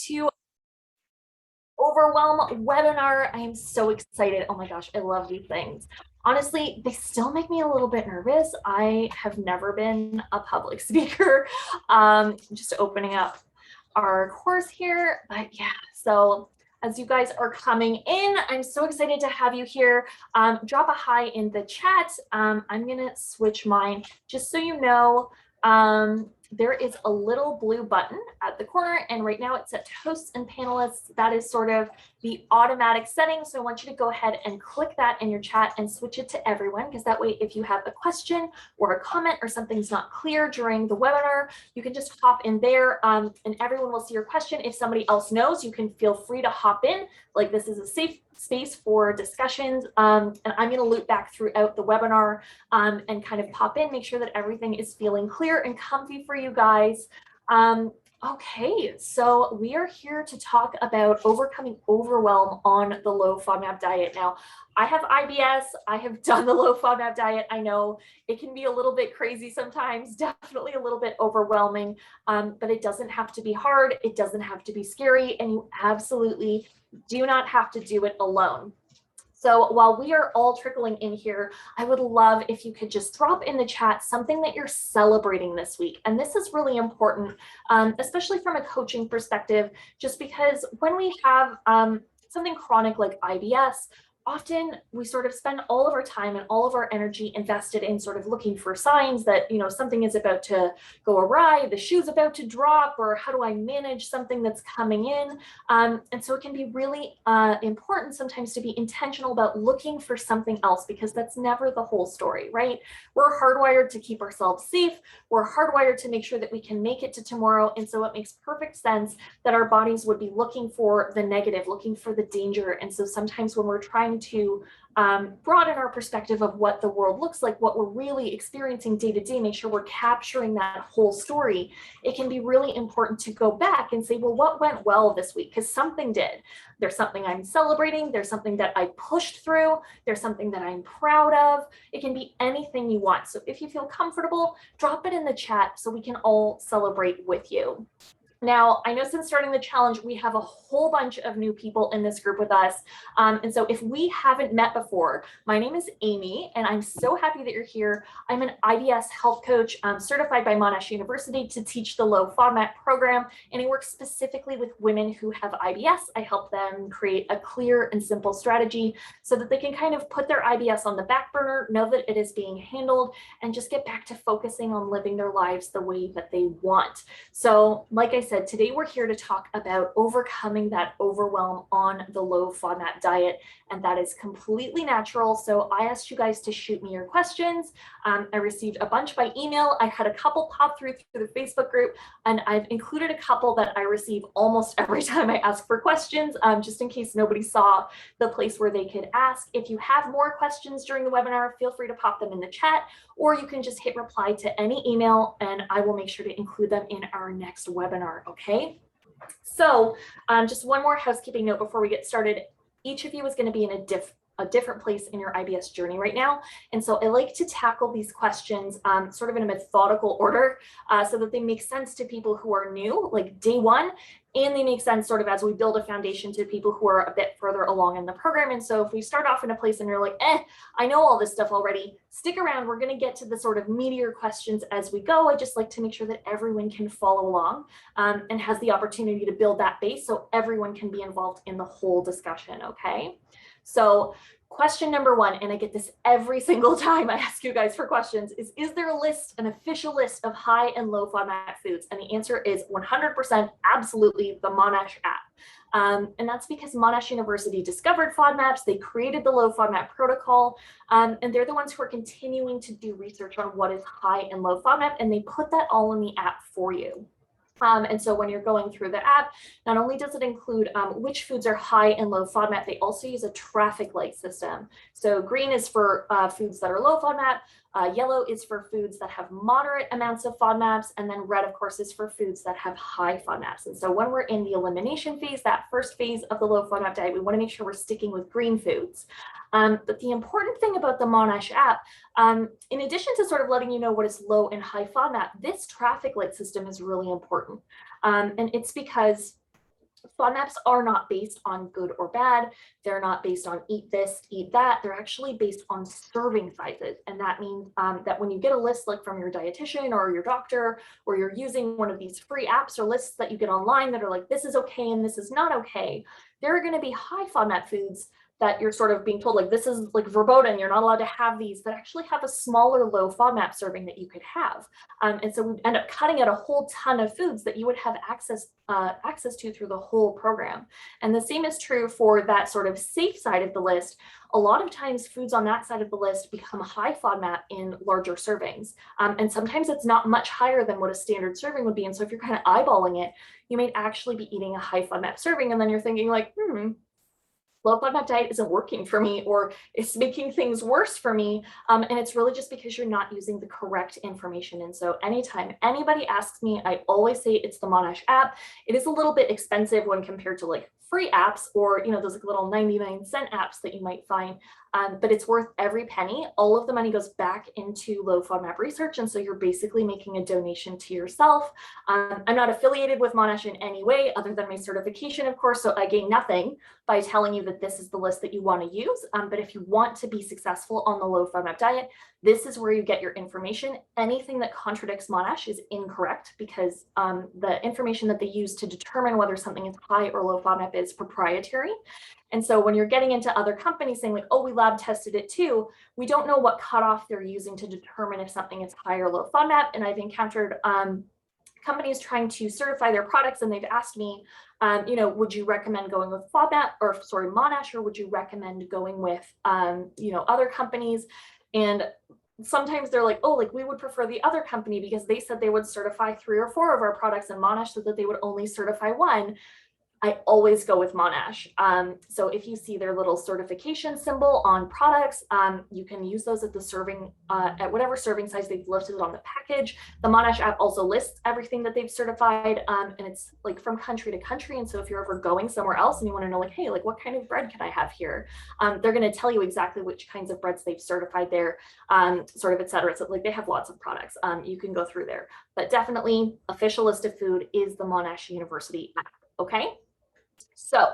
to Overwhelm webinar. I am so excited. Oh my gosh, I love these things. Honestly, they still make me a little bit nervous. I have never been a public speaker. Just opening up our course here, but yeah, so as you guys are coming in, I'm so excited to have you here. Drop a hi in the chat. I'm gonna switch mine just so you know. There is a little blue button at the corner, and right now it's set to hosts and panelists. That is sort of the automatic setting. So I want you to go ahead and click that in your chat and switch it to everyone, because that way, if you have a question or a comment or something's not clear during the webinar, you can just hop in there and everyone will see your question. If somebody else knows, you can feel free to hop in. Like, this is a safe space for discussions, and I'm going to loop back throughout the webinar and kind of pop in, make sure that everything is feeling clear and comfy for you guys. Okay, so we are here to talk about overcoming overwhelm on the low FODMAP diet. Now, I have IBS. I have done the low FODMAP diet. I know it can be a little bit crazy sometimes, definitely a little bit overwhelming, but it doesn't have to be hard. It doesn't have to be scary, and you absolutely do not have to do it alone. So while we are all trickling in here, I would love if you could just drop in the chat something that you're celebrating this week. And this is really important, especially from a coaching perspective, just because when we have something chronic like IBS, often we sort of spend all of our time and all of our energy invested in sort of looking for signs that, you know, something is about to go awry, the shoe's about to drop, or how do I manage something that's coming in? And so it can be really important sometimes to be intentional about looking for something else, because that's never the whole story, right? We're hardwired to keep ourselves safe. We're hardwired to make sure that we can make it to tomorrow. And so it makes perfect sense that our bodies would be looking for the negative, looking for the danger. And so sometimes when we're trying to broaden our perspective of what the world looks like, what we're really experiencing day to day, make sure we're capturing that whole story, it can be really important to go back and say, well, what went well this week? Because something did. There's something I'm celebrating. There's something that I pushed through. There's something that I'm proud of. It can be anything you want. So if you feel comfortable, drop it in the chat so we can all celebrate with you. Now, I know since starting the challenge, we have a whole bunch of new people in this group with us. And so if we haven't met before, my name is Amy, and I'm so happy that you're here. I'm an IBS health coach certified by Monash University to teach the low FODMAP program, and I work specifically with women who have IBS. I help them create a clear and simple strategy so that they can kind of put their IBS on the back burner, know that it is being handled, and just get back to focusing on living their lives the way that they want. So like I said, today we're here to talk about overcoming that overwhelm on the low FODMAP diet, and that is completely natural. So I asked you guys to shoot me your questions. I received a bunch by email. I had a couple pop through the Facebook group, and I've included a couple that I receive almost every time I ask for questions, just in case nobody saw the place where they could ask. If you have more questions during the webinar, feel free to pop them in the chat, or you can just hit reply to any email and I will make sure to include them in our next webinar, okay? So just one more housekeeping note before we get started. Each of you is going to be in a different place in your IBS journey right now. And so I like to tackle these questions sort of in a methodical order so that they make sense to people who are new, like day one, and they make sense sort of as we build a foundation to people who are a bit further along in the program. And so if we start off in a place and you're like, I know all this stuff already, stick around. We're going to get to the sort of meatier questions as we go. I just like to make sure that everyone can follow along and has the opportunity to build that base so everyone can be involved in the whole discussion, okay? So question number one, and I get this every single time I ask you guys for questions, is there a list, an official list of high and low FODMAP foods? And the answer is 100% absolutely the Monash app. And that's because Monash University discovered FODMAPs, they created the low FODMAP protocol, and they're the ones who are continuing to do research on what is high and low FODMAP, and they put that all in the app for you. And so when you're going through the app, not only does it include which foods are high and low FODMAP, they also use a traffic light system. So green is for foods that are low FODMAP, yellow is for foods that have moderate amounts of FODMAPs, and then red, of course, is for foods that have high FODMAPs. And so when we're in the elimination phase, that first phase of the low FODMAP diet, we want to make sure we're sticking with green foods. But the important thing about the Monash app, in addition to sort of letting you know what is low and high FODMAP, this traffic light system is really important. And it's because FODMAPs are not based on good or bad. They're not based on eat this, eat that. They're actually based on serving sizes. And that means that when you get a list like from your dietitian or your doctor, or you're using one of these free apps or lists that you get online that are like, this is okay and this is not okay, there are going to be high FODMAP foods that you're sort of being told like, this is like verboten, you're not allowed to have these, that actually have a smaller low FODMAP serving that you could have. And so we end up cutting out a whole ton of foods that you would have access to through the whole program. And the same is true for that sort of safe side of the list. A lot of times foods on that side of the list become high FODMAP in larger servings. And sometimes it's not much higher than what a standard serving would be. And so if you're kind of eyeballing it, you might actually be eating a high FODMAP serving. And then you're thinking like, low FODMAP diet isn't working for me, or it's making things worse for me. And it's really just because you're not using the correct information. And so anytime anybody asks me, I always say it's the Monash app. It is a little bit expensive when compared to like free apps or, you know, those like little 99-cent apps that you might find. But it's worth every penny. All of the money goes back into low FODMAP research. And so you're basically making a donation to yourself. I'm not affiliated with Monash in any way other than my certification, of course. So I gain nothing by telling you that this is the list that you want to use. But if you want to be successful on the low FODMAP diet, this is where you get your information. Anything that contradicts Monash is incorrect because the information that they use to determine whether something is high or low FODMAP is proprietary. And so when you're getting into other companies saying like, oh, we lab tested it too, we don't know what cutoff they're using to determine if something is high or low FODMAP. And I've encountered companies trying to certify their products and they've asked me, you know, would you recommend going with FODMAP or sorry, Monash, or would you recommend going with, you know, other companies? And sometimes they're like, oh, like we would prefer the other company because they said they would certify 3 or 4 of our products, and Monash said that they would only certify 1. I always go with Monash. So if you see their little certification symbol on products, you can use those at the serving, at whatever serving size they've listed on the package. The Monash app also lists everything that they've certified, and it's like from country to country. And so if you're ever going somewhere else and you want to know like, hey, like what kind of bread can I have here? They're going to tell you exactly which kinds of breads they've certified there, sort of, et cetera. So like they have lots of products. You can go through there, but definitely official list of food is the Monash University app. Okay. So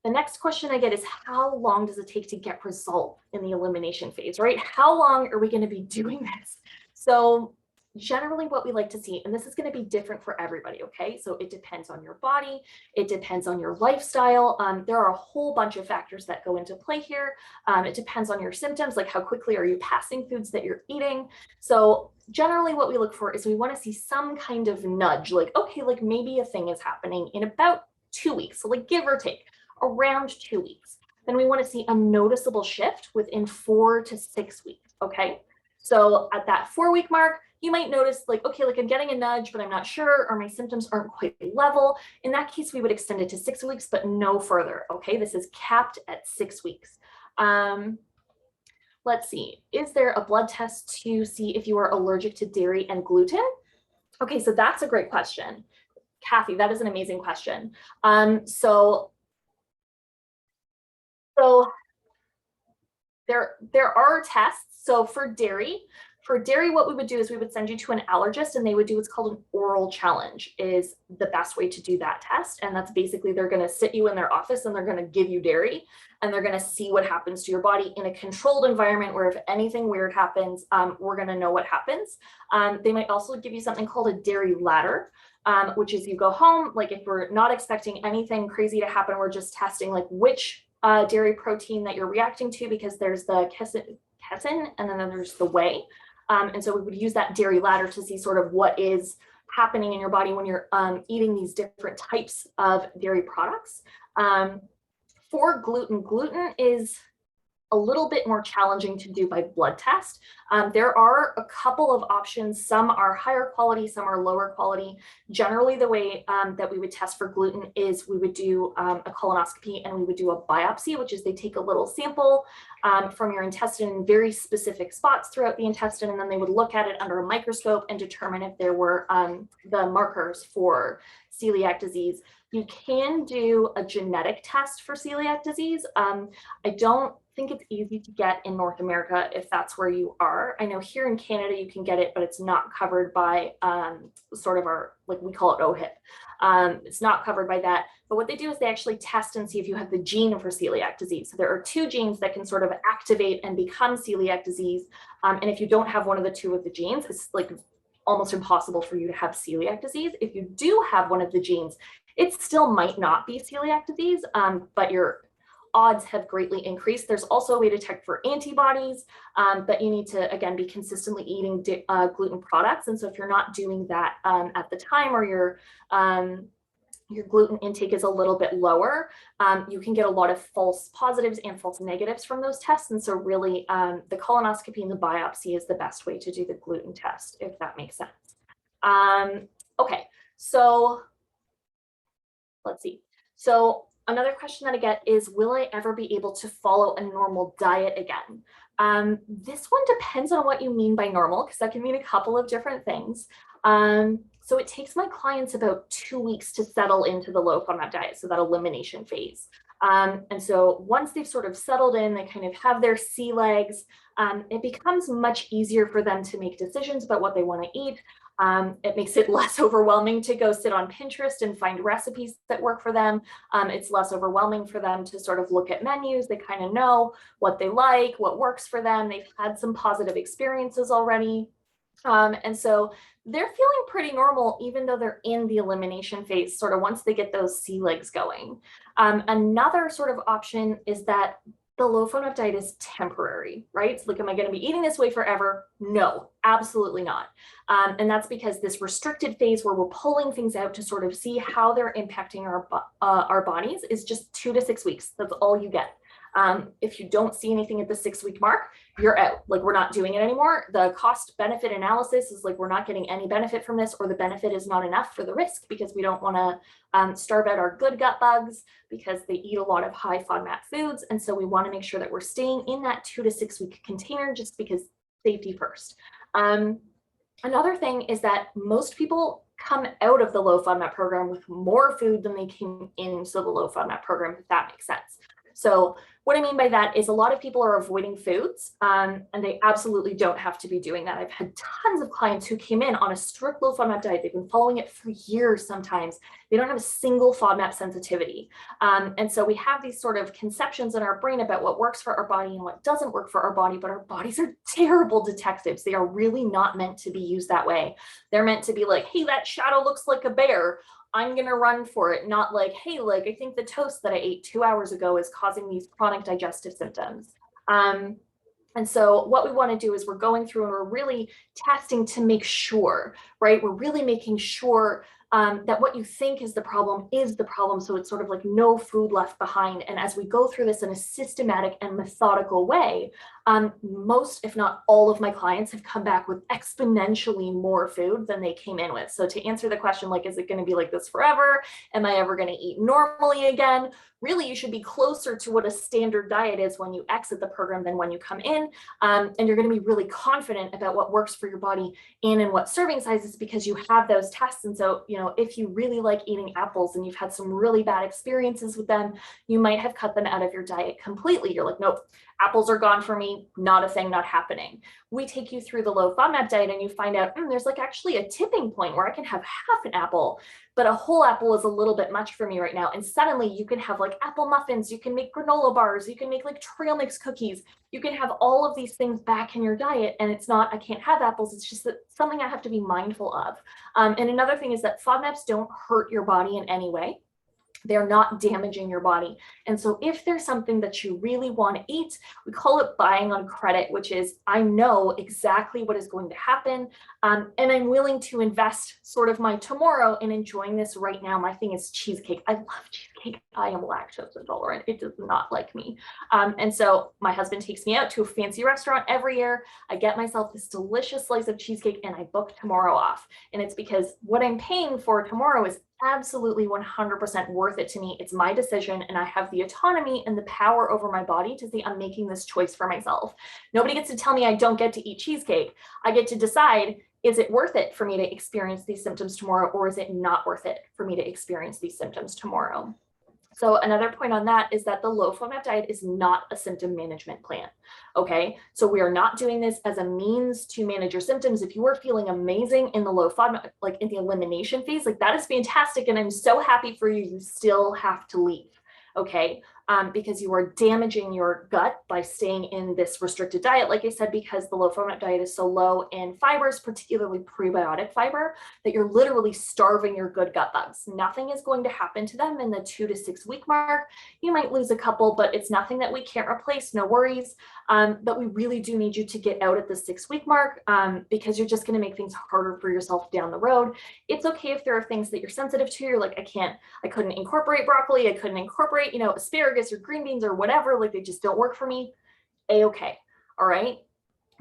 the next question I get is, how long does it take to get results in the elimination phase, right? How long are we going to be doing this? So generally what we like to see, and this is going to be different for everybody, okay? So it depends on your body. It depends on your lifestyle. There are a whole bunch of factors that go into play here. It depends on your symptoms, like how quickly are you passing foods that you're eating. So generally what we look for is we want to see some kind of nudge, like, okay, like maybe a thing is happening in about 2 weeks, so like give or take around 2 weeks. Then we want to see a noticeable shift within 4 to 6 weeks. Okay, so at that 4-week mark, you might notice like, okay, like I'm getting a nudge, but I'm not sure, or my symptoms aren't quite level. In that case, we would extend it to 6 weeks, but no further. Okay, this is capped at 6 weeks. Let's see, is there a blood test to see if you are allergic to dairy and gluten? Okay, so that's a great question. Kathy, that is an amazing question. So there are tests. So for dairy, what we would do is we would send you to an allergist, and they would do what's called an oral challenge is the best way to do that test. And that's basically, they're going to sit you in their office and they're going to give you dairy, and they're going to see what happens to your body in a controlled environment where if anything weird happens, we're going to know what happens. They might also give you something called a dairy ladder, which is you go home, like if we're not expecting anything crazy to happen, we're just testing like which dairy protein that you're reacting to, because there's the casein and then there's the whey. And so we would use that dairy ladder to see sort of what is happening in your body when you're eating these different types of dairy products. For gluten is a little bit more challenging to do by blood test. There are a couple of options. Some are higher quality, some are lower quality. Generally, the way that we would test for gluten is we would do a colonoscopy and we would do a biopsy, which is they take a little sample from your intestine in very specific spots throughout the intestine, and then they would look at it under a microscope and determine if there were the markers for celiac disease. You can do a genetic test for celiac disease. I don't think it's easy to get in North America if that's where you are. I know here in Canada you can get it, but it's not covered by sort of our, like we call it OHIP. It's not covered by that. But what they do is they actually test and see if you have the gene for celiac disease. So there are two genes that can sort of activate and become celiac disease. And if you don't have one of the two of the genes, it's like almost impossible for you to have celiac disease. If you do have one of the genes, it still might not be celiac disease, but your odds have greatly increased. There's also a way to check for antibodies, but you need to, again, be consistently eating gluten products. And so if you're not doing that at the time, or your gluten intake is a little bit lower, you can get a lot of false positives and false negatives from those tests. And so really the colonoscopy and the biopsy is the best way to do the gluten test, if that makes sense. Okay, so let's see. So another question that I get is, will I ever be able to follow a normal diet again? This one depends on what you mean by normal, because that can mean a couple of different things. So it takes my clients about 2 weeks to settle into the low FODMAP diet, so that elimination phase. And so once they've sort of settled in, they kind of have their sea legs, it becomes much easier for them to make decisions about what they want to eat. It makes it less overwhelming to go sit on Pinterest and find recipes that work for them. It's less overwhelming for them to sort of look at menus. They kind of know what they like, what works for them. They've had some positive experiences already. And so they're feeling pretty normal, even though they're in the elimination phase, sort of once they get those sea legs going. Another sort of option is that the low FODMAP diet is temporary, right? So like, am I going to be eating this way forever? No, absolutely not. And that's because this restricted phase where we're pulling things out to sort of see how they're impacting our bodies is just 2 to 6 weeks. That's all you get. If you don't see anything at the 6-week mark, you're out. Like, we're not doing it anymore. The cost benefit analysis is like, we're not getting any benefit from this, or the benefit is not enough for the risk, because we don't want to starve out our good gut bugs because they eat a lot of high FODMAP foods. And so we want to make sure that we're staying in that 2 to 6 week container, just because safety first. Another thing is that most people come out of the low FODMAP program with more food than they came into the low FODMAP program, if that makes sense. So what I mean by that is a lot of people are avoiding foods, and they absolutely don't have to be doing that. I've had tons of clients who came in on a strict low FODMAP diet. They've been following it for years sometimes. They don't have a single FODMAP sensitivity. And so we have these sort of conceptions in our brain about what works for our body and what doesn't work for our body, but our bodies are terrible detectives. They are really not meant to be used that way. They're meant to be like, hey, that shadow looks like a bear. I'm going to run for it, not like, hey, like, I think the toast that I ate 2 hours ago is causing these chronic digestive symptoms. And so what we want to do is we're going through and we're really testing to make sure, right? We're really making sure that what you think is the problem is the problem. So it's sort of like no food left behind. And as we go through this in a systematic and methodical way, most, if not all of my clients have come back with exponentially more food than they came in with. So to answer the question, like, is it going to be like this forever? Am I ever going to eat normally again? Really, you should be closer to what a standard diet is when you exit the program than when you come in. And you're going to be really confident about what works for your body and in what serving sizes, because you have those tests. And so, you know, if you really like eating apples and you've had some really bad experiences with them, you might have cut them out of your diet completely. You're like, nope, apples are gone for me, not a thing, not happening. We take you through the low FODMAP diet and you find out there's like actually a tipping point where I can have half an apple, but a whole apple is a little bit much for me right now. And suddenly you can have like apple muffins, you can make granola bars, you can make like trail mix cookies, you can have all of these things back in your diet. And it's not, I can't have apples, it's just that something I have to be mindful of. And another thing is that FODMAPs don't hurt your body in any way. They're not damaging your body. And so if there's something that you really want to eat, we call it buying on credit, which is, I know exactly what is going to happen. And I'm willing to invest sort of my tomorrow in enjoying this right now. My thing is cheesecake. I love cheesecake. I am lactose intolerant. It does not like me. And so my husband takes me out to a fancy restaurant every year. I get myself this delicious slice of cheesecake and I book tomorrow off. And it's because what I'm paying for tomorrow is absolutely 100% worth it to me. It's my decision, and I have the autonomy and the power over my body to say, I'm making this choice for myself. Nobody gets to tell me I don't get to eat cheesecake. I get to decide, is it worth it for me to experience these symptoms tomorrow, or is it not worth it for me to experience these symptoms tomorrow? So another point on that is that the low FODMAP diet is not a symptom management plan. Okay, so we are not doing this as a means to manage your symptoms. If you are feeling amazing in the low FODMAP, like in the elimination phase, like that is fantastic. And I'm so happy for you. You still have to leave. Okay, because you are damaging your gut by staying in this restricted diet, like I said, because the low FODMAP diet is so low in fibers, particularly prebiotic fiber, that you're literally starving your good gut bugs. Nothing is going to happen to them in the 2 to 6 week mark. You might lose a couple, but it's nothing that we can't replace, no worries. But we really do need you to get out at the 6 week mark because you're just going to make things harder for yourself down the road. It's okay if there are things that you're sensitive to. You're like, I couldn't incorporate broccoli. I couldn't incorporate, asparagus or green beans or whatever. Like they just don't work for me. A-okay. All right.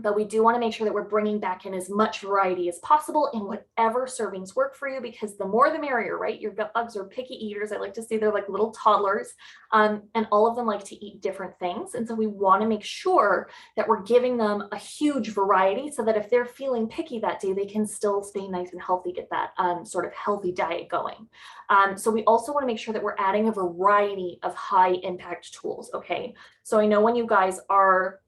But we do want to make sure that we're bringing back in as much variety as possible in whatever servings work for you, because the more the merrier, right? Your gut bugs are picky eaters. I like to say they're like little toddlers, and all of them like to eat different things. And so we want to make sure that we're giving them a huge variety so that if they're feeling picky that day, they can still stay nice and healthy, get that sort of healthy diet going. So we also want to make sure that we're adding a variety of high impact tools. Okay. So I know when you guys are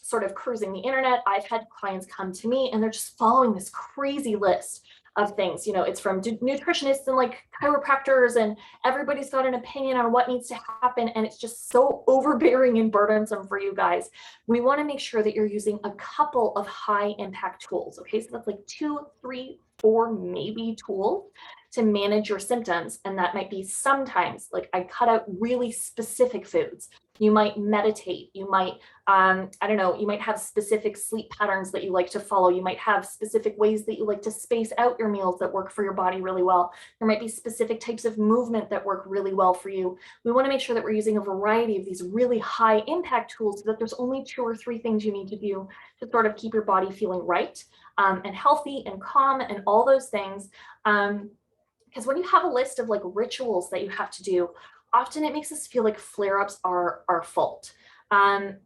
sort of cruising the internet, I've had clients come to me and they're just following this crazy list of things. It's from nutritionists and like chiropractors, and everybody's got an opinion on what needs to happen. And it's just so overbearing and burdensome for you guys. We want to make sure that you're using a couple of high impact tools. Okay, so that's like 2, 3, 4 maybe tools to manage your symptoms. And that might be sometimes like I cut out really specific foods. You might meditate. You might, I don't know, you might have specific sleep patterns that you like to follow. You might have specific ways that you like to space out your meals that work for your body really well. There might be specific types of movement that work really well for you. We want to make sure that we're using a variety of these really high impact tools so that there's only 2 or 3 things you need to do to sort of keep your body feeling right and healthy and calm and all those things. Because when you have a list of like rituals that you have to do, often it makes us feel like flare-ups are our fault.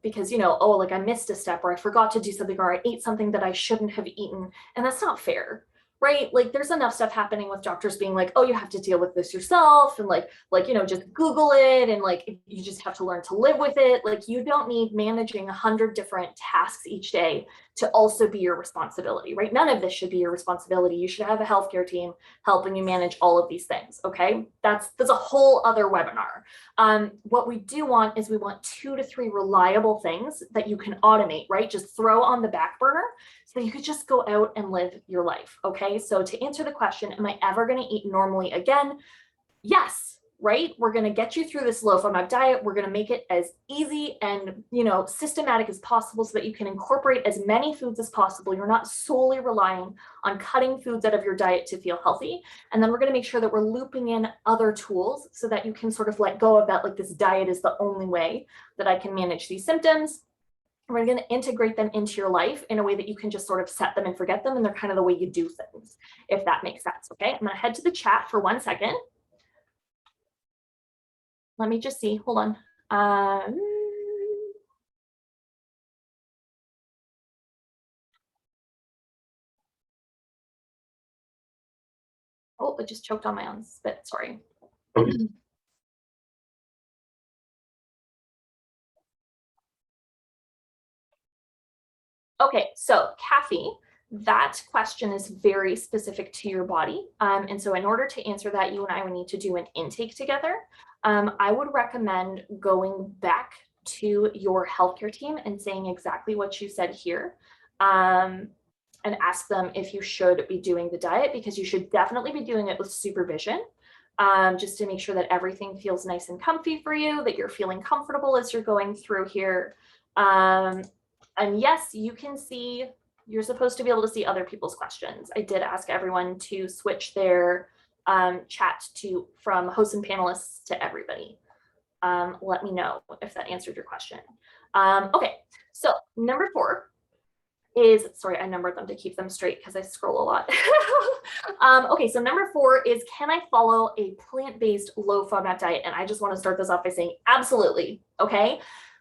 Because, oh, like I missed a step, or I forgot to do something, or I ate something that I shouldn't have eaten. And that's not fair, right? Like there's enough stuff happening with doctors being like, oh, you have to deal with this yourself. And just Google it. And like, you just have to learn to live with it. Like you don't need managing 100 different tasks each day to also be your responsibility, right? None of this should be your responsibility. You should have a healthcare team helping you manage all of these things. Okay. That's a whole other webinar. What we do want is we want 2 to 3 reliable things that you can automate, right? Just throw on the back burner so you could just go out and live your life. Okay. So to answer the question, am I ever going to eat normally again? Yes. Right? We're going to get you through this low FODMAP diet. We're going to make it as easy and, systematic as possible so that you can incorporate as many foods as possible. You're not solely relying on cutting foods out of your diet to feel healthy. And then we're going to make sure that we're looping in other tools so that you can sort of let go of that, like this diet is the only way that I can manage these symptoms. We're going to integrate them into your life in a way that you can just sort of set them and forget them. And they're kind of the way you do things, if that makes sense. Okay. I'm going to head to the chat for 1 second. Let me just see, hold on. Oh, I just choked on my own spit, sorry. Okay, so Kathy, that question is very specific to your body. And so in order to answer that, you and I would need to do an intake together. I would recommend going back to your healthcare team and saying exactly what you said here. And ask them if you should be doing the diet, because you should definitely be doing it with supervision, just to make sure that everything feels nice and comfy for you, that you're feeling comfortable as you're going through here. And yes, you can see, you're supposed to be able to see other people's questions. I did ask everyone to switch their chat from hosts and panelists to everybody. Let me know if that answered your question. Okay, so number 4 is, sorry, I numbered them to keep them straight because I scroll a lot. Okay, so number 4 is, can I follow a plant-based low FODMAP diet? And I just want to start this off by saying absolutely, okay?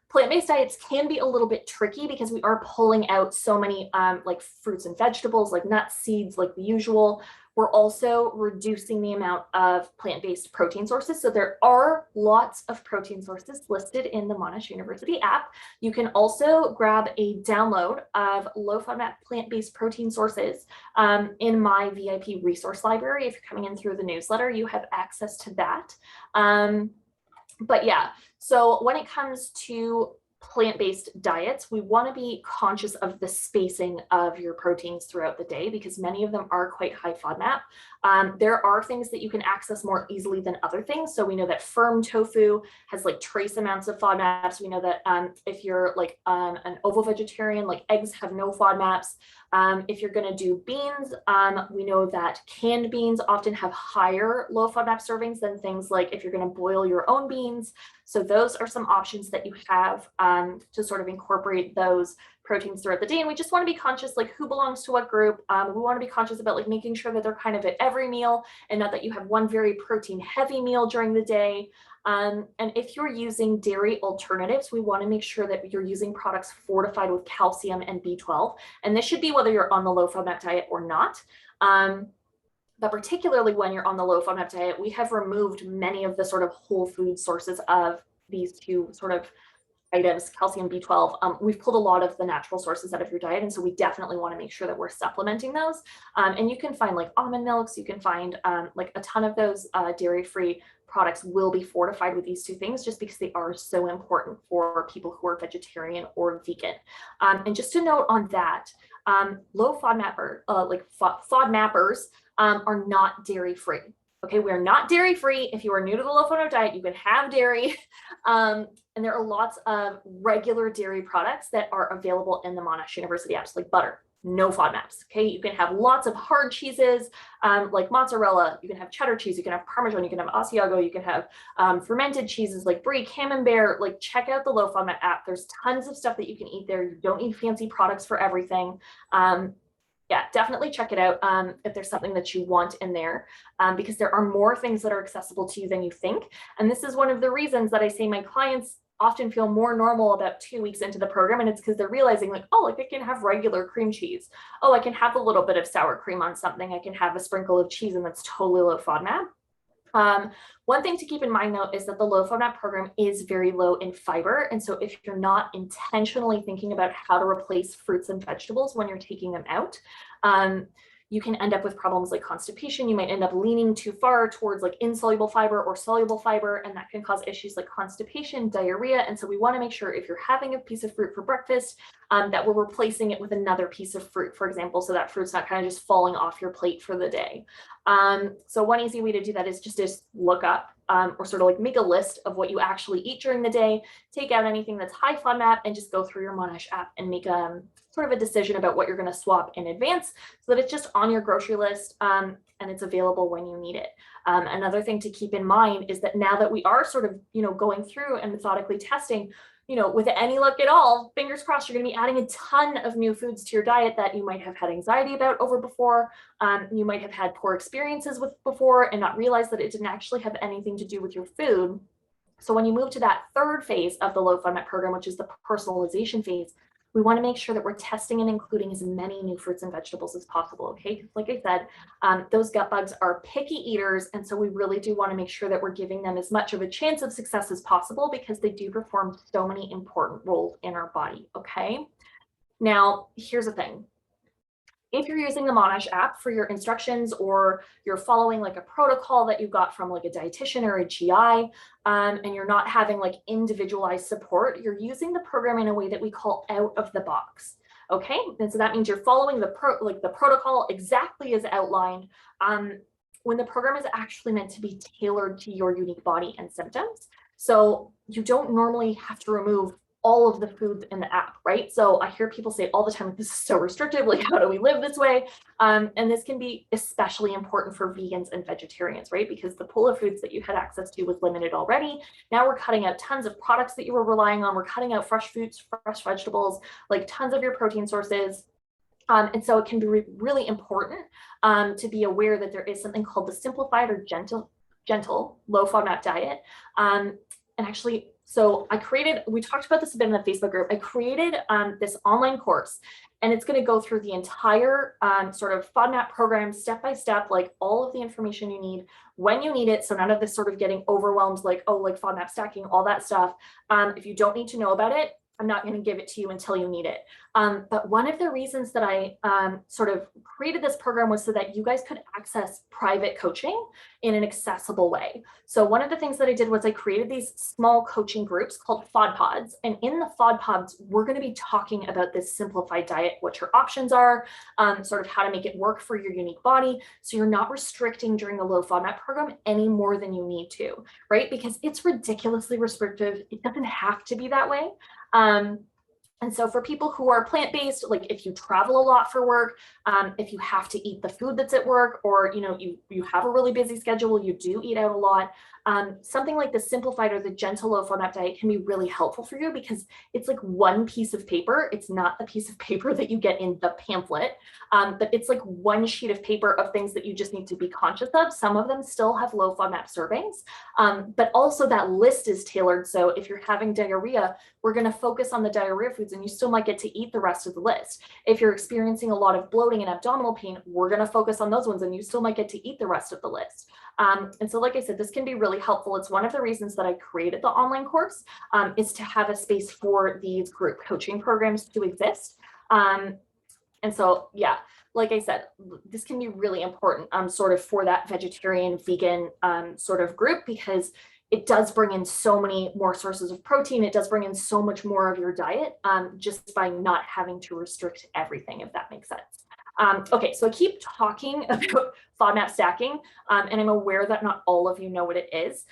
Plant-based diets can be a little bit tricky because we are pulling out so many like fruits and vegetables, like nuts, seeds, like the usual. We're also reducing the amount of plant-based protein sources. So there are lots of protein sources listed in the Monash University app. You can also grab a download of low FODMAP plant-based protein sources in my VIP resource library. If you're coming in through the newsletter, you have access to that. But yeah, so when it comes to plant-based diets, we want to be conscious of the spacing of your proteins throughout the day because many of them are quite high FODMAP. There are things that you can access more easily than other things. So we know that firm tofu has like trace amounts of FODMAPs. We know that if you're like an ovo-vegetarian, like eggs have no FODMAPs. If you're going to do beans, we know that canned beans often have higher low FODMAP servings than things like if you're going to boil your own beans. So those are some options that you have to sort of incorporate those proteins throughout the day. And we just want to be conscious, like who belongs to what group. We want to be conscious about like making sure that they're kind of at every meal and not that you have one very protein heavy meal during the day. And if you're using dairy alternatives, we want to make sure that you're using products fortified with calcium and B12. And this should be whether you're on the low FODMAP diet or not. But particularly when you're on the low FODMAP diet, we have removed many of the sort of whole food sources of these two sort of items, calcium, B12. We've pulled a lot of the natural sources out of your diet. And so we definitely want to make sure that we're supplementing those. And you can find like almond milks, you can find like a ton of those dairy-free products will be fortified with these two things just because they are so important for people who are vegetarian or vegan. And just to note on that, low FODMAPper, FODMAPers are not dairy-free. Okay, we're not dairy-free. If you are new to the low FODMAP diet, you can have dairy. And there are lots of regular dairy products that are available in the Monash University apps, like butter, no FODMAPs. Okay, you can have lots of hard cheeses like mozzarella. You can have cheddar cheese. You can have Parmesan. You can have Asiago. You can have fermented cheeses like brie, camembert. Like check out the low FODMAP app. There's tons of stuff that you can eat there. You don't need fancy products for everything. Yeah, definitely check it out if there's something that you want in there because there are more things that are accessible to you than you think. And this is one of the reasons that I say my clients often feel more normal about 2 weeks into the program. And it's because they're realizing like, oh, like I can have regular cream cheese. Oh, I can have a little bit of sour cream on something. I can have a sprinkle of cheese and that's totally low FODMAP. One thing to keep in mind though is that the low FODMAP program is very low in fiber. And so if you're not intentionally thinking about how to replace fruits and vegetables when you're taking them out, you can end up with problems like constipation. You might end up leaning too far towards like insoluble fiber or soluble fiber, and that can cause issues like constipation, diarrhea. And so we want to make sure if you're having a piece of fruit for breakfast, that we're replacing it with another piece of fruit, for example, so that fruit's not kind of just falling off your plate for the day. So one easy way to do that is just to look up or sort of like make a list of what you actually eat during the day, take out anything that's high FODMAP and just go through your Monash app and make sort of a decision about what you're going to swap in advance so that it's just on your grocery list and it's available when you need it. Another thing to keep in mind is that now that we are sort of, going through and methodically testing, with any luck at all, fingers crossed, you're going to be adding a ton of new foods to your diet that you might have had anxiety about over before. You might have had poor experiences with before and not realize that it didn't actually have anything to do with your food. So when you move to that third phase of the low FODMAP program, which is the personalization phase, we want to make sure that we're testing and including as many new fruits and vegetables as possible, okay? Because like I said, those gut bugs are picky eaters, and so we really do want to make sure that we're giving them as much of a chance of success as possible because they do perform so many important roles in our body, okay? Now, here's the thing. If you're using the Monash app for your instructions or you're following like a protocol that you got from like a dietitian or a GI, and you're not having like individualized support, you're using the program in a way that we call out of the box. Okay, and so that means you're following the protocol exactly as outlined when the program is actually meant to be tailored to your unique body and symptoms. So you don't normally have to remove all of the foods in the app, right? So I hear people say all the time, this is so restrictive, like how do we live this way? And this can be especially important for vegans and vegetarians, right? Because the pool of foods that you had access to was limited already. Now we're cutting out tons of products that you were relying on. We're cutting out fresh fruits, fresh vegetables, like tons of your protein sources. And so it can be really important to be aware that there is something called the simplified or gentle low FODMAP diet. And actually, So we talked about this a bit in the Facebook group. I created this online course, and it's going to go through the entire sort of FODMAP program, step by step, like all of the information you need when you need it. So none of this sort of getting overwhelmed, like, oh, like FODMAP stacking, all that stuff. If you don't need to know about it, I'm not going to give it to you until you need it. But one of the reasons that I sort of created this program was so that you guys could access private coaching in an accessible way. So one of the things that I did was I created these small coaching groups called FOD pods. And in the FOD pods, we're going to be talking about this simplified diet, what your options are, sort of how to make it work for your unique body. So you're not restricting during the low FODMAP program any more than you need to, right? Because it's ridiculously restrictive. It doesn't have to be that way. And so for people who are plant-based, like if you travel a lot for work, if you have to eat the food that's at work, or you have a really busy schedule, you do eat out a lot, something like the simplified or the gentle low FODMAP diet can be really helpful for you because it's like one piece of paper. It's not the piece of paper that you get in the pamphlet, but it's like one sheet of paper of things that you just need to be conscious of. Some of them still have low FODMAP servings, but also that list is tailored. So if you're having diarrhea, we're going to focus on the diarrhea foods, and you still might get to eat the rest of the list. If you're experiencing a lot of bloating and abdominal pain, we're going to focus on those ones, and you still might get to eat the rest of the list. And so, like I said, this can be really helpful. It's one of the reasons that I created the online course, is to have a space for these group coaching programs to exist. And so, yeah, like I said, this can be really important sort of for that vegetarian, vegan sort of group, because it does bring in so many more sources of protein. It does bring in so much more of your diet just by not having to restrict everything, if that makes sense. Okay, so I keep talking about FODMAP stacking, and I'm aware that not all of you know what it is.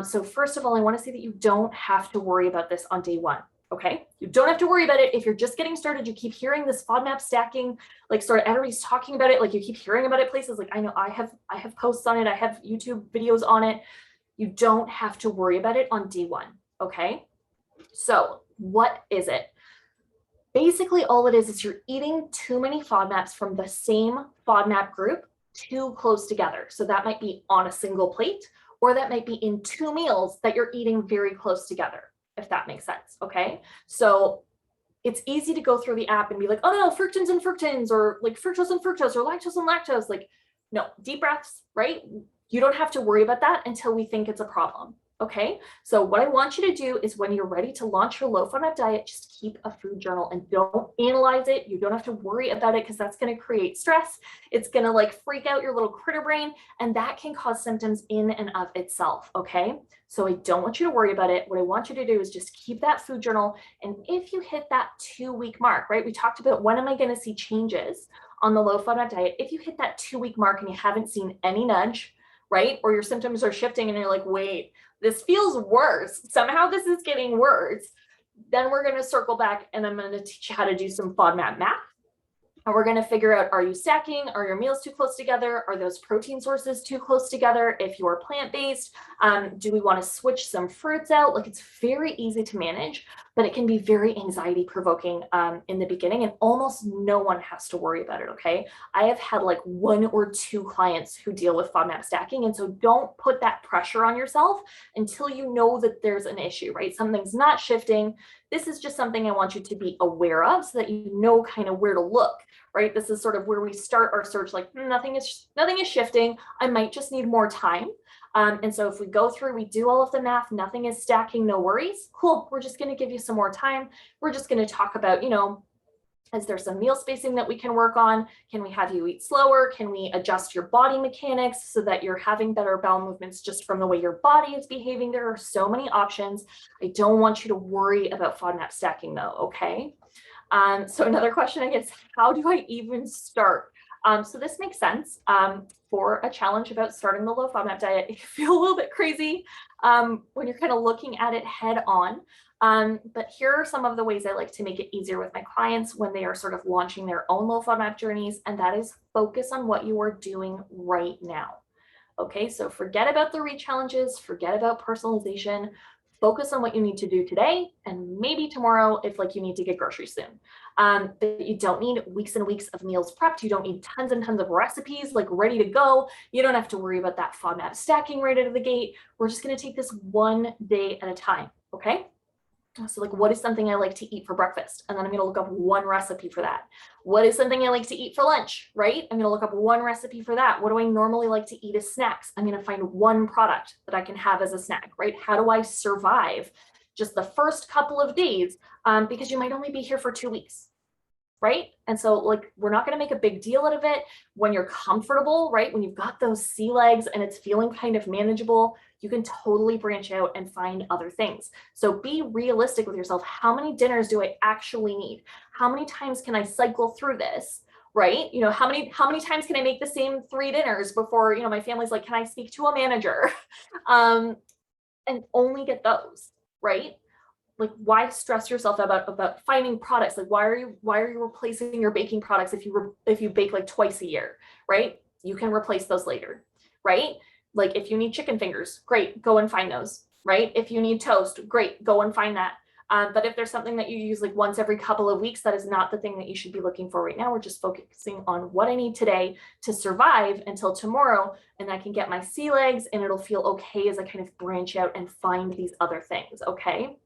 So first of all, I want to say that you don't have to worry about this on day one. Okay, you don't have to worry about it if you're just getting started. You keep hearing this FODMAP stacking, like sort of everybody's talking about it, like you keep hearing about it places. Like I know I have posts on it, I have YouTube videos on it. You don't have to worry about it on day one. Okay, so what is it? Basically, all it is you're eating too many FODMAPs from the same FODMAP group too close together. So that might be on a single plate, or that might be in 2 meals that you're eating very close together, if that makes sense. Okay, so it's easy to go through the app and be like, oh no, fructans and fructans, or like fructose and fructose, or lactose and lactose. Like, no, deep breaths, right? You don't have to worry about that until we think it's a problem. Okay, so what I want you to do is when you're ready to launch your low FODMAP diet, just keep a food journal and don't analyze it. You don't have to worry about it because that's going to create stress. It's going to like freak out your little critter brain, and that can cause symptoms in and of itself. Okay, so I don't want you to worry about it. What I want you to do is just keep that food journal. And if you hit that 2-week mark, right, we talked about when am I going to see changes on the low FODMAP diet. If you hit that 2-week mark and you haven't seen any nudge, right, or your symptoms are shifting and you're like, wait, this feels worse, somehow this is getting worse, then we're going to circle back and I'm going to teach you how to do some FODMAP math. And we're going to figure out, are you stacking? Are your meals too close together? Are those protein sources too close together? If you're plant-based, do we want to switch some fruits out? Like, it's very easy to manage, but it can be very anxiety provoking in the beginning, and almost no one has to worry about it. Okay, I have had like 1 or 2 clients who deal with FODMAP stacking, and so don't put that pressure on yourself until you know that there's an issue, right? Something's not shifting. This is just something I want you to be aware of so that you know kind of where to look, right? This is sort of where we start our search, like nothing is shifting. I might just need more time. And so if we go through, we do all of the math, nothing is stacking, no worries. Cool, we're just gonna give you some more time. We're just gonna talk about, is there some meal spacing that we can work on? Can we have you eat slower? Can we adjust your body mechanics so that you're having better bowel movements just from the way your body is behaving? There are so many options. I don't want you to worry about FODMAP stacking though, okay? So another question I get is, how do I even start? So this makes sense for a challenge about starting the low FODMAP diet. It can feel a little bit crazy when you're kind of looking at it head on. But here are some of the ways I like to make it easier with my clients when they are sort of launching their own low FODMAP journeys, and that is focus on what you are doing right now. Okay, so forget about the re-challenges, forget about personalization, focus on what you need to do today and maybe tomorrow if like you need to get groceries soon. But you don't need weeks and weeks of meals prepped. You don't need tons and tons of recipes like ready to go. You don't have to worry about that FODMAP stacking right out of the gate. We're just going to take this one day at a time. Okay. So like, what is something I like to eat for breakfast? And then I'm going to look up one recipe for that. What is something I like to eat for lunch, right? I'm going to look up one recipe for that. What do I normally like to eat as snacks? I'm going to find one product that I can have as a snack, right? How do I survive just the first couple of days? Because you might only be here for 2 weeks. Right? And so like, we're not going to make a big deal out of it when you're comfortable, right? When you've got those sea legs and it's feeling kind of manageable, you can totally branch out and find other things. So be realistic with yourself. How many dinners do I actually need? How many times can I cycle through this? Right? You know, how many times can I make the same 3 dinners before, you know, my family's like, can I speak to a manager? And only get those, right? Like, why stress yourself about finding products? Like, why are you replacing your baking products if you bake like twice a year, right? You can replace those later, right? Like, if you need chicken fingers, great, go and find those, right? If you need toast, great, go and find that. But if there's something that you use like once every couple of weeks, that is not the thing that you should be looking for right now. We're just focusing on what I need today to survive until tomorrow, and I can get my sea legs and it'll feel okay as I kind of branch out and find these other things, okay?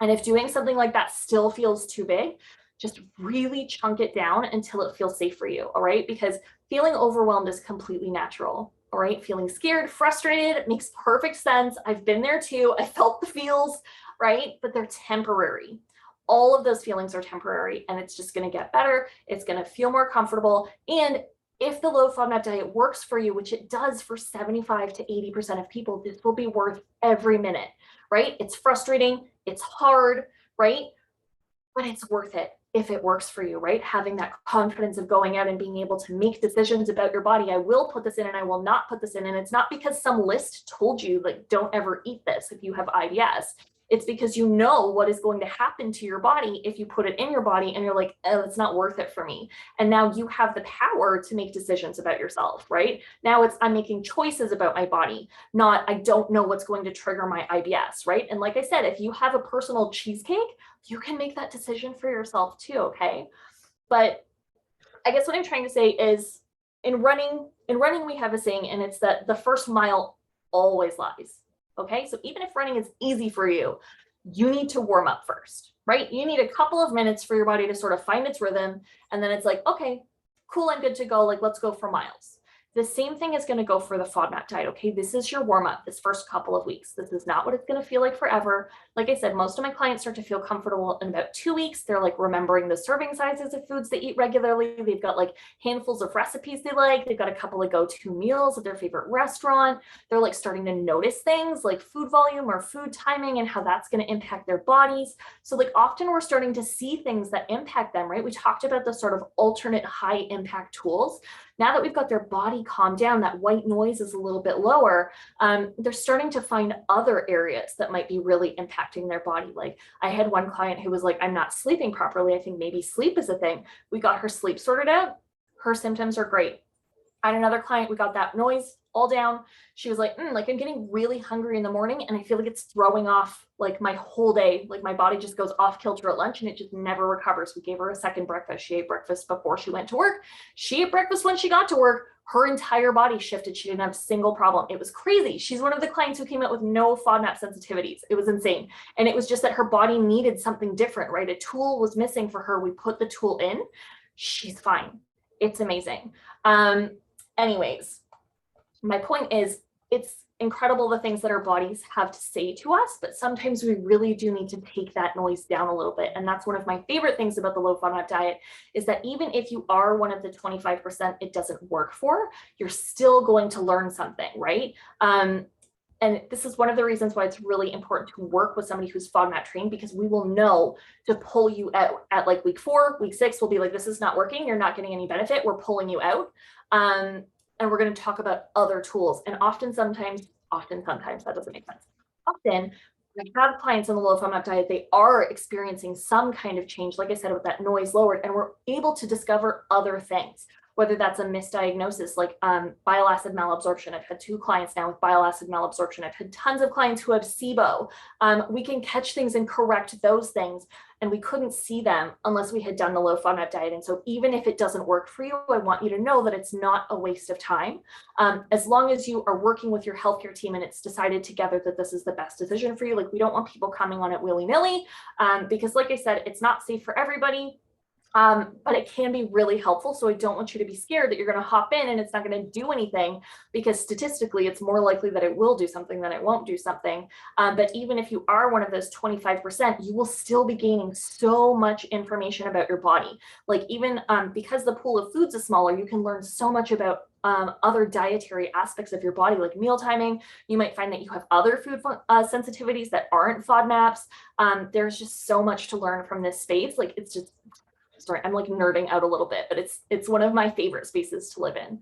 And if doing something like that still feels too big, just really chunk it down until it feels safe for you, all right? Because feeling overwhelmed is completely natural, all right? Feeling scared, frustrated makes perfect sense. I've been there too. I felt the feels, right? But they're temporary. All of those feelings are temporary, and it's just going to get better. It's going to feel more comfortable. And if the low FODMAP diet works for you, which it does for 75 to 80% of people, this will be worth every minute, right? It's frustrating, it's hard, right? But it's worth it if it works for you, right? Having that confidence of going out and being able to make decisions about your body. I will put this in and I will not put this in. And it's not because some list told you, like, don't ever eat this if you have IBS. It's because you know what is going to happen to your body if you put it in your body and you're like, oh, it's not worth it for me. And now you have the power to make decisions about yourself, right? Now it's, I'm making choices about my body, not I don't know what's going to trigger my IBS, right? And like I said, if you have a personal cheesecake, you can make that decision for yourself too, okay? But I guess what I'm trying to say is in running we have a saying, and it's that the first mile always lies. Okay, so even if running is easy for you, you need to warm up first, right? You need a couple of minutes for your body to sort of find its rhythm. And then it's like, okay, cool, I'm good to go. Like, let's go for miles. The same thing is going to go for the FODMAP diet. Okay, this is your warm up this first couple of weeks. This is not what it's going to feel like forever. Like I said, most of my clients start to feel comfortable in about 2 weeks. They're like remembering the serving sizes of foods they eat regularly. They've got like handfuls of recipes they like. They've got a couple of go-to meals at their favorite restaurant. They're like starting to notice things like food volume or food timing and how that's going to impact their bodies. So like often we're starting to see things that impact them, right? We talked about the sort of alternate high impact tools. Now that we've got their body calmed down, that white noise is a little bit lower, they're starting to find other areas that might be really impacting their body. Like I had one client who was like, I'm not sleeping properly. I think maybe sleep is a thing. We got her sleep sorted out. Her symptoms are great. I had another client, we got that noise all down. She was like, like I'm getting really hungry in the morning and I feel like it's throwing off like my whole day. Like my body just goes off kilter at lunch and it just never recovers. We gave her a second breakfast. She ate breakfast before she went to work. She ate breakfast when she got to work. Her entire body shifted. She didn't have a single problem. It was crazy. She's one of the clients who came out with no FODMAP sensitivities. It was insane. And it was just that her body needed something different, right? A tool was missing for her. We put the tool in. She's fine. It's amazing. Anyways, my point is, it's incredible the things that our bodies have to say to us, but sometimes we really do need to take that noise down a little bit. And that's one of my favorite things about the low FODMAP diet is that even if you are one of the 25% it doesn't work for, you're still going to learn something, right? And this is one of the reasons why it's really important to work with somebody who's FODMAP trained, because we will know to pull you out at like week 4, week 6, we'll be like, this is not working. You're not getting any benefit. We're pulling you out. And we're going to talk about other tools. And sometimes, that doesn't make sense. Often, I have clients on the low FODMAP diet, they are experiencing some kind of change, like I said, with that noise lowered, and we're able to discover other things. whether that's a misdiagnosis like bile acid malabsorption. I've had 2 clients now with bile acid malabsorption. I've had tons of clients who have SIBO. We can catch things and correct those things, and we couldn't see them unless we had done the low FODMAP diet. And so even if it doesn't work for you, I want you to know that it's not a waste of time. As long as you are working with your healthcare team and it's decided together that this is the best decision for you, like we don't want people coming on it willy-nilly, because like I said, it's not safe for everybody. But it can be really helpful. So I don't want you to be scared that you're going to hop in and it's not going to do anything, because statistically it's more likely that it will do something than it won't do something. But even if you are one of those 25%, you will still be gaining so much information about your body. Like even because the pool of foods is smaller, you can learn so much about other dietary aspects of your body, like meal timing. You might find that you have other food sensitivities that aren't FODMAPs. There's just so much to learn from this space. Like it's just, sorry, I'm like nerding out a little bit, but it's one of my favorite spaces to live in.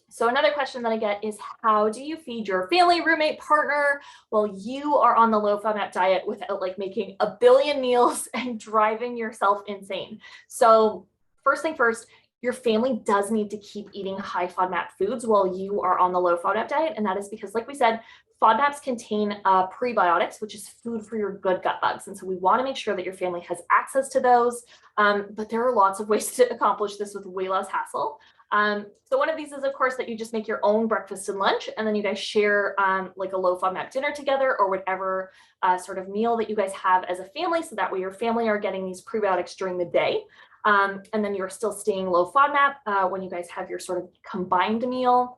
So another question that I get is, how do you feed your family, roommate, partner while you are on the low FODMAP diet without like making a billion meals and driving yourself insane? So first thing first, your family does need to keep eating high FODMAP foods while you are on the low FODMAP diet. And that is because, like we said, FODMAPs contain prebiotics, which is food for your good gut bugs. And so we want to make sure that your family has access to those. But there are lots of ways to accomplish this with way less hassle. So one of these is, of course, that you just make your own breakfast and lunch, and then you guys share like a low FODMAP dinner together, or whatever sort of meal that you guys have as a family. So that way your family are getting these prebiotics during the day. And then you're still staying low FODMAP when you guys have your sort of combined meal.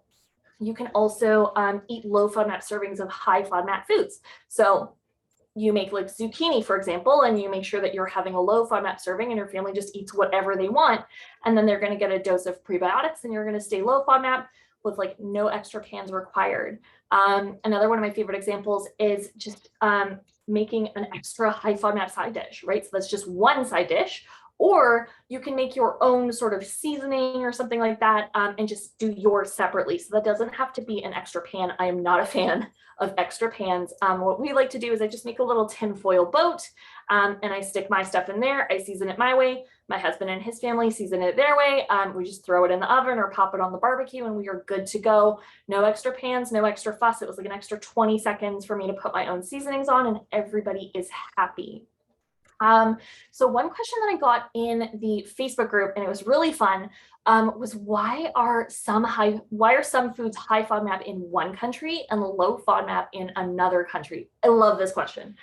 You can also eat low FODMAP servings of high FODMAP foods. So you make like zucchini, for example, and you make sure that you're having a low FODMAP serving and your family just eats whatever they want. And then they're going to get a dose of prebiotics and you're going to stay low FODMAP with like no extra pans required. Another one of my favorite examples is just making an extra high FODMAP side dish, right? So that's just one side dish. Or you can make your own sort of seasoning or something like that and just do yours separately. So that doesn't have to be an extra pan. I am not a fan of extra pans. What we like to do is I just make a little tinfoil boat and I stick my stuff in there. I season it my way. My husband and his family season it their way. We just throw it in the oven or pop it on the barbecue and we are good to go. No extra pans, no extra fuss. It was like an extra 20 seconds for me to put my own seasonings on and everybody is happy. So one question that I got in the Facebook group, and it was really fun, was why are some foods high FODMAP in one country and low FODMAP in another country? I love this question.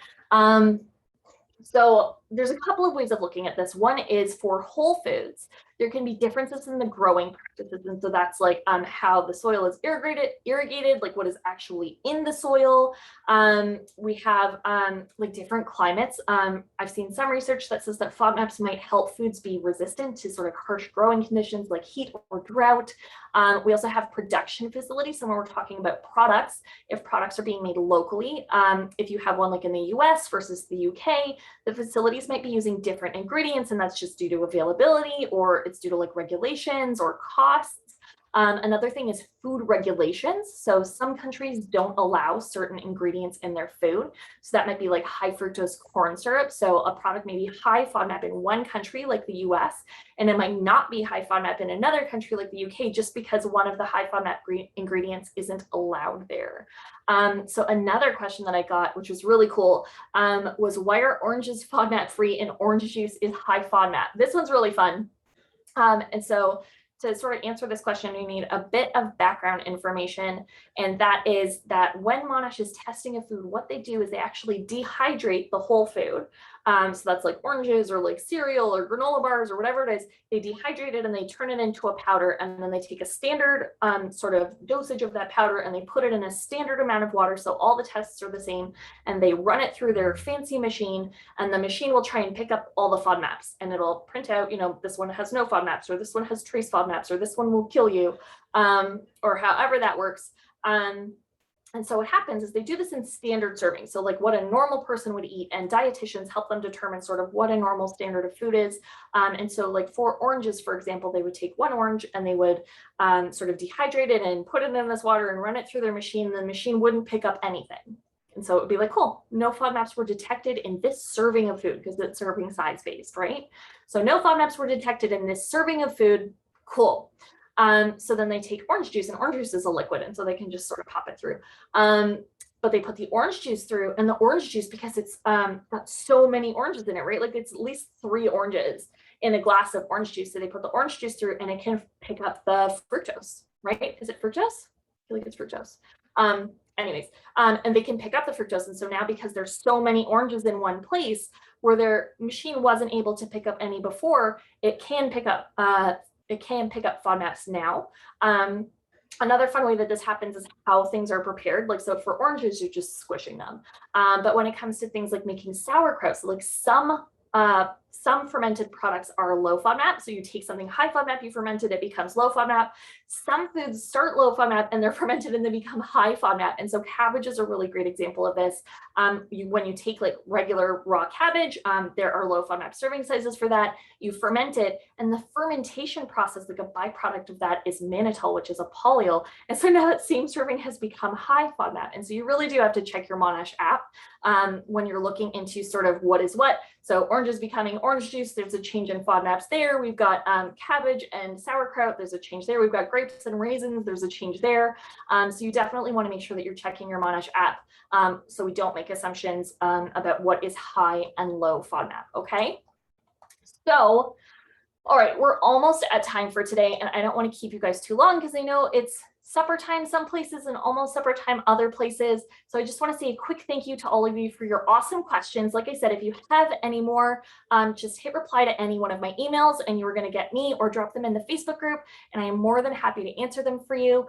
So there's a couple of ways of looking at this. One is for whole foods, there can be differences in the growing practices. And so that's like how the soil is irrigated, like what is actually in the soil. We have like different climates. I've seen some research that says that FODMAPs might help foods be resistant to sort of harsh growing conditions like heat or drought. We also have production facilities. So when we're talking about products, if products are being made locally, if you have one like in the US versus the UK, the facilities might be using different ingredients, and that's just due to availability, or it's due to like regulations or costs. Another thing is food regulations. So some countries don't allow certain ingredients in their food. So that might be like high fructose corn syrup. So a product may be high FODMAP in one country like the US, and it might not be high FODMAP in another country like the UK, just because one of the high FODMAP ingredients isn't allowed there. So another question that I got, which was really cool, was why are oranges FODMAP free and orange juice is high FODMAP? This one's really fun. And so to sort of answer this question, we need a bit of background information. And that is that when Monash is testing a food, what they do is they actually dehydrate the whole food. So that's like oranges or like cereal or granola bars or whatever it is. They dehydrate it and they turn it into a powder. And then they take a standard sort of dosage of that powder and they put it in a standard amount of water. So all the tests are the same. And they run it through their fancy machine. And the machine will try and pick up all the FODMAPs. And it'll print out, you know, this one has no FODMAPs, or this one has trace FODMAPs, or this one will kill you, or however that works. And so what happens is they do this in standard servings. So like what a normal person would eat, and dietitians help them determine sort of what a normal standard of food is. And so like for oranges, for example, they would take one orange and they would sort of dehydrate it and put it in this water and run it through their machine. And the machine wouldn't pick up anything. And so it would be like, cool, no FODMAPs were detected in this serving of food because it's serving size based, right? So no FODMAPs were detected in this serving of food. Cool. So then they take orange juice, and orange juice is a liquid, and so they can just sort of pop it through. But they put the orange juice through, and the orange juice, because it's got so many oranges in it, right? Like it's at least 3 oranges in a glass of orange juice. So they put the orange juice through, and it can pick up the fructose, right? Is it fructose? I feel like it's fructose. Anyways, and they can pick up the fructose. And so now, because there's so many oranges in one place where their machine wasn't able to pick up any before, it can pick up FODMAPs now. Another fun way that this happens is how things are prepared. Like, so for oranges, you're just squishing them. But when it comes to things like making sauerkraut, so like some fermented products are low FODMAP. So you take something high FODMAP, you ferment it, it becomes low FODMAP. Some foods start low FODMAP and they're fermented and they become high FODMAP. And so cabbage is a really great example of this. When you take like regular raw cabbage, there are low FODMAP serving sizes for that. You ferment it, and the fermentation process, like a byproduct of that, is mannitol, which is a polyol. And so now that same serving has become high FODMAP. And so you really do have to check your Monash app when you're looking into sort of what is what. So oranges becoming orange juice, there's a change in FODMAPs there. We've got cabbage and sauerkraut, there's a change there. We've got grapes and raisins, there's a change there. So you definitely want to make sure that you're checking your Monash app so we don't make assumptions about what is high and low FODMAP, okay? So, all right, we're almost at time for today, and I don't want to keep you guys too long because I know it's supper time some places and almost supper time other places. So I just want to say a quick thank you to all of you for your awesome questions. Like I said, if you have any more, just hit reply to any one of my emails and you're going to get me, or drop them in the Facebook group, and I am more than happy to answer them for you.